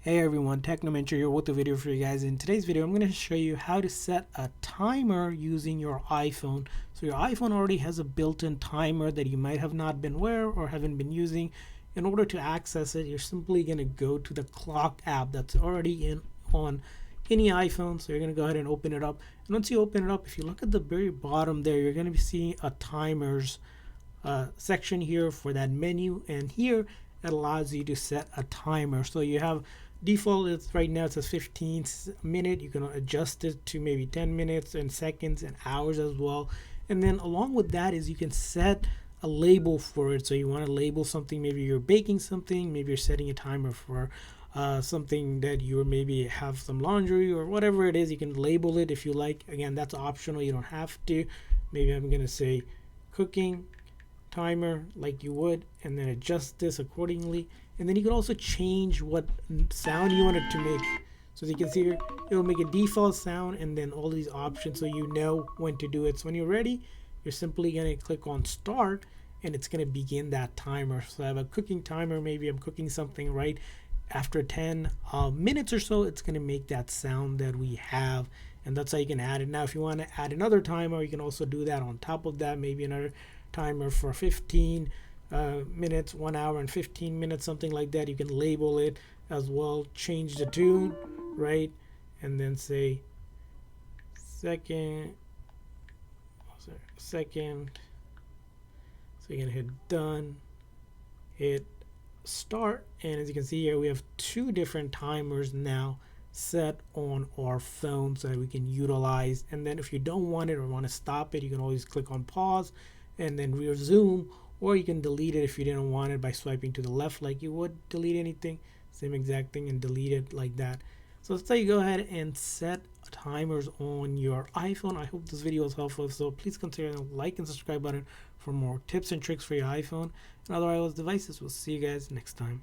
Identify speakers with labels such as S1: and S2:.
S1: Hey everyone, Technomentor here with a video for you guys. In today's video, I'm going to show you how to set a timer using your iPhone. So your iPhone already has a built-in timer that you might have not been aware or haven't been using. In order to access it, you're simply going to go to the clock app that's already on any iPhone. So you're going to go ahead and open it up. And once you open it up, if you look at the very bottom there, you're going to be seeing a timers section here for that menu, and here it allows you to set a timer. So you have default, it's right now it says 15 minute. You can adjust it to maybe 10 minutes and seconds and hours as well. And then along with that is you can set a label for it. So you want to label something, maybe you're baking something, maybe you're setting a timer for something that you maybe have some laundry or whatever it is. You can label it if you like. Again, that's optional, you don't have to. Maybe I'm going to say cooking timer like you would, and then adjust this accordingly. And then you can also change what sound you want it to make. So as you can see here, it'll make a default sound and then all these options so you know when to do it. So when you're ready, you're simply going to click on start and it's going to begin that timer. So I have a cooking timer, maybe I'm cooking something right after 10 minutes or so, it's going to make that sound that we have, and that's how you can add it. Now if you want to add another timer, you can also do that on top of that, maybe another timer for 15 minutes, 1 hour and 15 minutes, something like that. You can label it as well, change the tune, right? And then say second. So you can hit done, hit start, and as you can see here, we have two different timers now set on our phone so that we can utilize. And then if you don't want it or want to stop it, you can always click on pause and then resume, or you can delete it if you didn't want it by swiping to the left like you would delete anything. Same exact thing, and delete it like that. So that's how you go ahead and set timers on your iPhone. I hope this video was helpful. So please consider the like and subscribe button for more tips and tricks for your iPhone and other iOS devices. We'll see you guys next time.